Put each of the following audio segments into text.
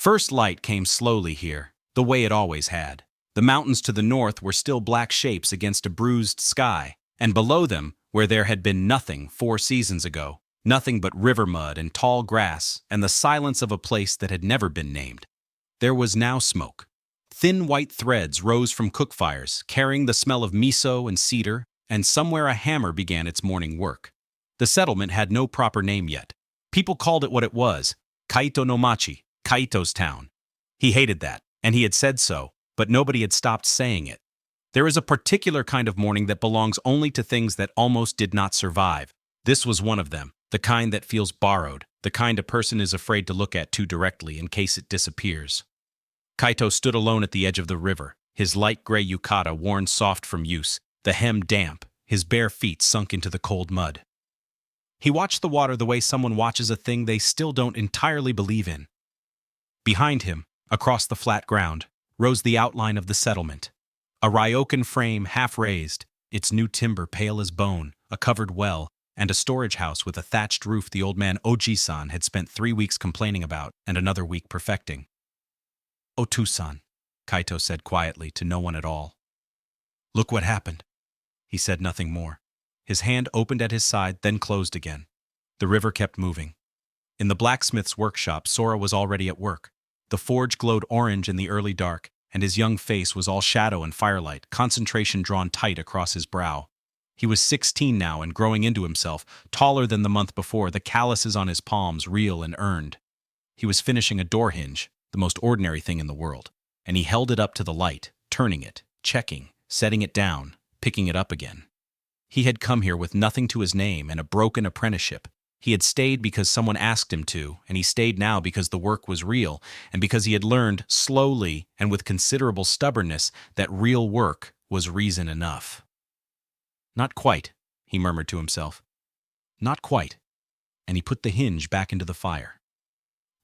First light came slowly here, the way it always had. The mountains to the north were still black shapes against a bruised sky, and below them, where there had been nothing 4 seasons ago, nothing but river mud and tall grass and the silence of a place that had never been named, there was now smoke. Thin white threads rose from cookfires, carrying the smell of miso and cedar, and somewhere a hammer began its morning work. The settlement had no proper name yet. People called it what it was, Kaito no Machi, Kaito's town. He hated that, and he had said so, but nobody had stopped saying it. There is a particular kind of mourning that belongs only to things that almost did not survive. This was one of them, the kind that feels borrowed, the kind a person is afraid to look at too directly in case it disappears. Kaito stood alone at the edge of the river, his light gray yukata worn soft from use, the hem damp, his bare feet sunk into the cold mud. He watched the water the way someone watches a thing they still don't entirely believe in. Behind him, across the flat ground, rose the outline of the settlement. A ryokan frame half-raised, its new timber pale as bone, a covered well, and a storage house with a thatched roof the old man Ojii-san had spent 3 weeks complaining about and another week perfecting. "Otu-san," Kaito said quietly to no one at all. "Look what happened." He said nothing more. His hand opened at his side, then closed again. The river kept moving. In the blacksmith's workshop, Sora was already at work. The forge glowed orange in the early dark, and his young face was all shadow and firelight, concentration drawn tight across his brow. He was 16 now and growing into himself, taller than the month before, the calluses on his palms real and earned. He was finishing a door hinge, the most ordinary thing in the world, and he held it up to the light, turning it, checking, setting it down, picking it up again. He had come here with nothing to his name and a broken apprenticeship. He had stayed because someone asked him to, and he stayed now because the work was real, and because he had learned, slowly and with considerable stubbornness, that real work was reason enough. "Not quite," he murmured to himself. "Not quite." And he put the hinge back into the fire.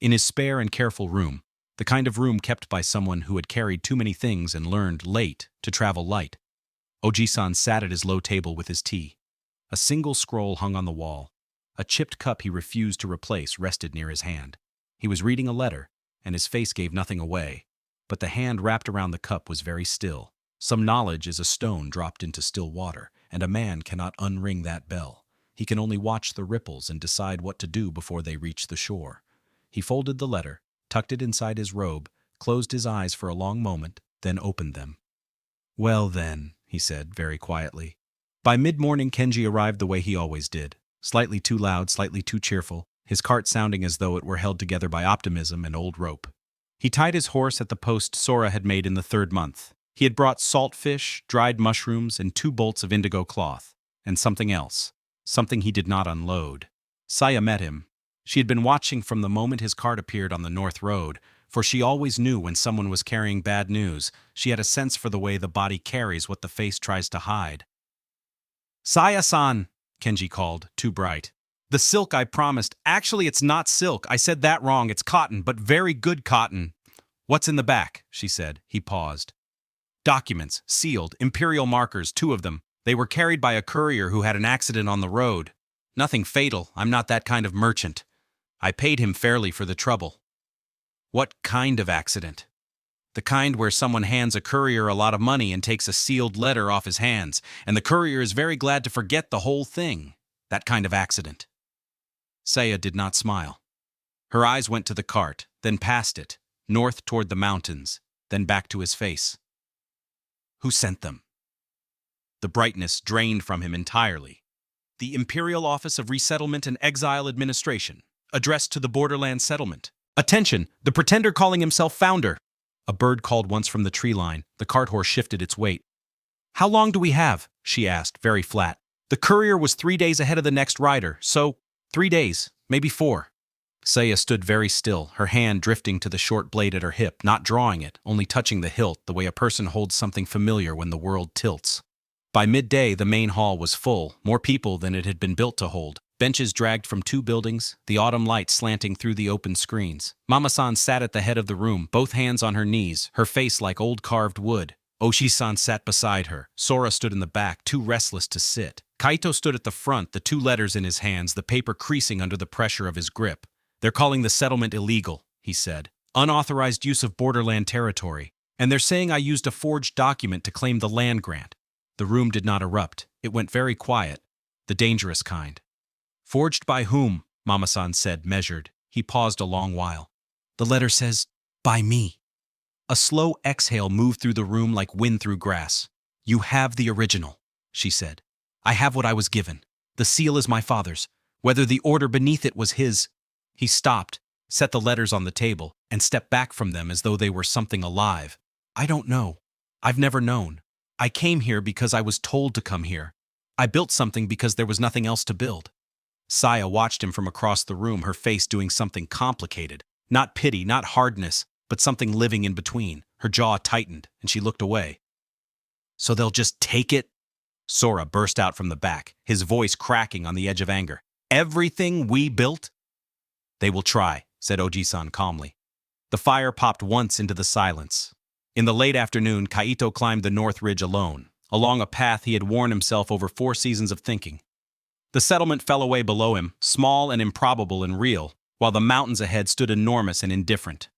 In his spare and careful room, the kind of room kept by someone who had carried too many things and learned, late, to travel light, Ojii-san sat at his low table with his tea. A single scroll hung on the wall. A chipped cup he refused to replace rested near his hand. He was reading a letter, and his face gave nothing away, but the hand wrapped around the cup was very still. Some knowledge is a stone dropped into still water, and a man cannot unring that bell. He can only watch the ripples and decide what to do before they reach the shore. He folded the letter, tucked it inside his robe, closed his eyes for a long moment, then opened them. "Well then," he said very quietly. By mid-morning, Kenji arrived the way he always did. Slightly too loud, slightly too cheerful, his cart sounding as though it were held together by optimism and old rope. He tied his horse at the post Sora had made in the 3rd month. He had brought salt fish, dried mushrooms, and 2 bolts of indigo cloth, and something else, something he did not unload. Saya met him. She had been watching from the moment his cart appeared on the north road, for she always knew when someone was carrying bad news. She had a sense for the way the body carries what the face tries to hide. "Saya-san," Kenji called, too bright. "The silk I promised. Actually, it's not silk. I said that wrong. It's cotton, but very good cotton." "What's in the back?" she said. He paused. "Documents, sealed, imperial markers, 2 of them. They were carried by a courier who had an accident on the road. Nothing fatal. I'm not that kind of merchant. I paid him fairly for the trouble." "What kind of accident?" "The kind where someone hands a courier a lot of money and takes a sealed letter off his hands, and the courier is very glad to forget the whole thing. That kind of accident." Saya did not smile. Her eyes went to the cart, then past it, north toward the mountains, then back to his face. "Who sent them?" The brightness drained from him entirely. "The Imperial Office of Resettlement and Exile Administration, addressed to the Borderlands settlement. Attention, the pretender calling himself founder." A bird called once from the tree line. The cart horse shifted its weight. "How long do we have?" she asked, very flat. "The courier was 3 days ahead of the next rider, so 3 days, maybe 4. Saya stood very still, her hand drifting to the short blade at her hip, not drawing it, only touching the hilt the way a person holds something familiar when the world tilts. By midday, the main hall was full, more people than it had been built to hold. Benches dragged from 2 buildings, the autumn light slanting through the open screens. Mama-san sat at the head of the room, both hands on her knees, her face like old carved wood. Ojii-san sat beside her. Sora stood in the back, too restless to sit. Kaito stood at the front, the 2 letters in his hands, the paper creasing under the pressure of his grip. "They're calling the settlement illegal," he said. Unauthorized use of borderland territory, and they're saying I used a forged document to claim the land grant. The room did not erupt. It went very quiet, the dangerous kind. Forged by whom? Mama-san said, measured. He paused a long while. The letter says, by me. A slow exhale moved through the room like wind through grass. You have the original, she said. I have what I was given. The seal is my father's. Whether the order beneath it was his. He stopped, set the letters on the table, and stepped back from them as though they were something alive. I don't know. I've never known. I came here because I was told to come here. I built something because there was nothing else to build. Saya watched him from across the room, her face doing something complicated. Not pity, not hardness, but something living in between. Her jaw tightened, and she looked away. So they'll just take it? Sora burst out from the back, his voice cracking on the edge of anger. Everything we built? They will try, said Ojii-san calmly. The fire popped once into the silence. In the late afternoon, Kaito climbed the north ridge alone, along a path he had worn himself over 4 seasons of thinking. The settlement fell away below him, small and improbable and real, while the mountains ahead stood enormous and indifferent.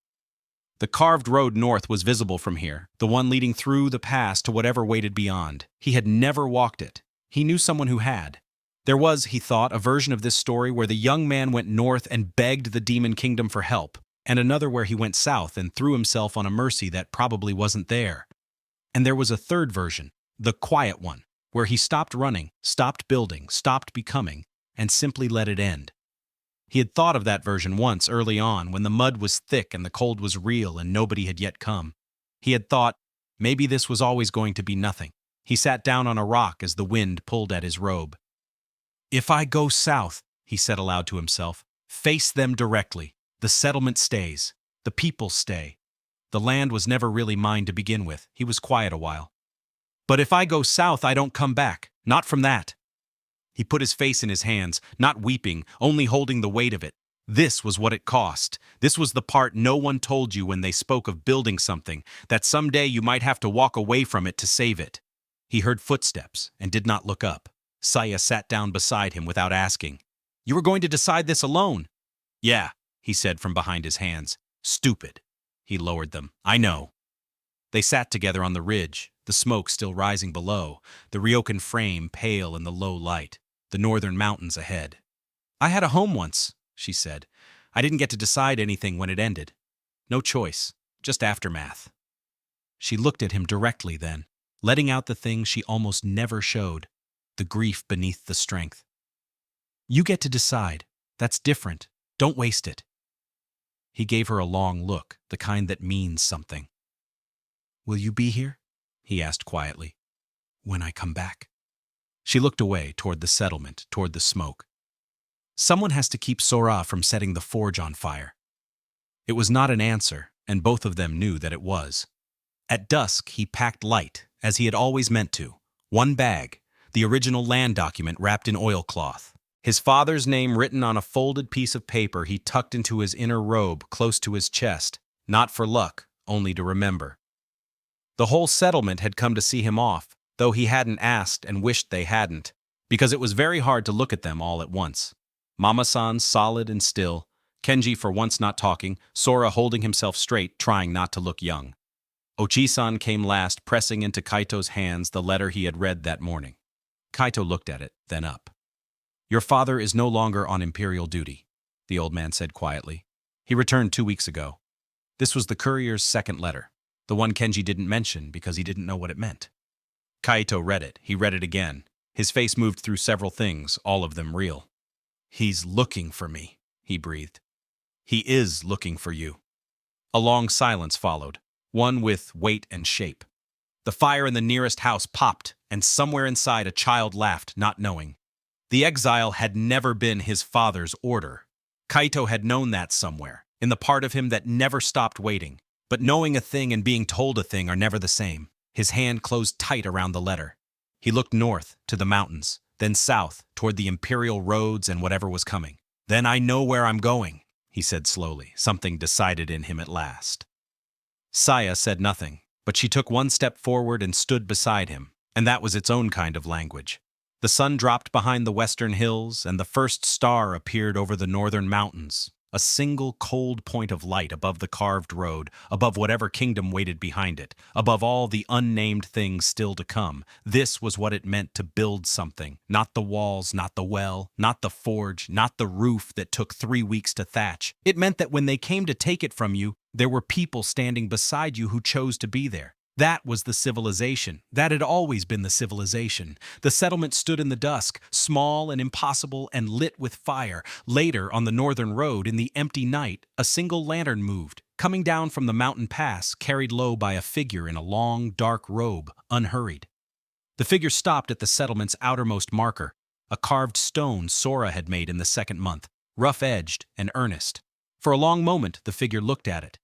The carved road north was visible from here, the one leading through the pass to whatever waited beyond. He had never walked it. He knew someone who had. There was, he thought, a version of this story where the young man went north and begged the demon kingdom for help, and another where he went south and threw himself on a mercy that probably wasn't there. And there was a third version, the quiet one, where he stopped running, stopped building, stopped becoming, and simply let it end. He had thought of that version once early on when the mud was thick and the cold was real and nobody had yet come. He had thought, maybe this was always going to be nothing. He sat down on a rock as the wind pulled at his robe. If I go south, he said aloud to himself, face them directly. The settlement stays. The people stay. The land was never really mine to begin with. He was quiet a while. But if I go south, I don't come back. Not from that. He put his face in his hands, not weeping, only holding the weight of it. This was what it cost. This was the part no one told you when they spoke of building something, that someday you might have to walk away from it to save it. He heard footsteps and did not look up. Saya sat down beside him without asking. You were going to decide this alone? Yeah, he said from behind his hands. Stupid. He lowered them. I know. They sat together on the ridge, the smoke still rising below, the ryokan frame pale in the low light, the northern mountains ahead. I had a home once, she said. I didn't get to decide anything when it ended. No choice, just aftermath. She looked at him directly then, letting out the thing she almost never showed, the grief beneath the strength. You get to decide. That's different. Don't waste it. He gave her a long look, the kind that means something. Will you be here? He asked quietly. When I come back. She looked away toward the settlement, toward the smoke. Someone has to keep Sora from setting the forge on fire. It was not an answer, and both of them knew that it was. At dusk, he packed light, as he had always meant to. One bag, the original land document wrapped in oilcloth. His father's name written on a folded piece of paper he tucked into his inner robe close to his chest, not for luck, only to remember. The whole settlement had come to see him off, though he hadn't asked and wished they hadn't, because it was very hard to look at them all at once. Mama-san solid and still, Kenji for once not talking, Sora holding himself straight, trying not to look young. Ojii-san came last, pressing into Kaito's hands the letter he had read that morning. Kaito looked at it, then up. Your father is no longer on imperial duty, the old man said quietly. He returned 2 weeks ago. This was the courier's second letter, the one Kenji didn't mention because he didn't know what it meant. Kaito read it. He read it again. His face moved through several things, all of them real. He's looking for me, he breathed. He is looking for you. A long silence followed, one with weight and shape. The fire in the nearest house popped, and somewhere inside a child laughed, not knowing. The exile had never been his father's order. Kaito had known that somewhere, in the part of him that never stopped waiting. But knowing a thing and being told a thing are never the same. His hand closed tight around the letter. He looked north, to the mountains, then south, toward the imperial roads and whatever was coming. Then I know where I'm going, he said slowly, something decided in him at last. Saya said nothing, but she took one step forward and stood beside him, and that was its own kind of language. The sun dropped behind the western hills, and the first star appeared over the northern mountains, A single cold point of light above the carved road, above whatever kingdom waited behind it, above all the unnamed things still to come. This was what it meant to build something. Not the walls, not the well, not the forge, not the roof that took 3 weeks to thatch. It meant that when they came to take it from you, there were people standing beside you who chose to be there. That was the civilization. That had always been the civilization. The settlement stood in the dusk, small and impossible and lit with fire. Later, on the northern road, in the empty night, a single lantern moved, coming down from the mountain pass, carried low by a figure in a long, dark robe, unhurried. The figure stopped at the settlement's outermost marker, a carved stone Sora had made in the second month, rough-edged and earnest. For a long moment, the figure looked at it.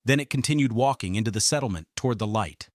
Then it continued walking into the settlement toward the light.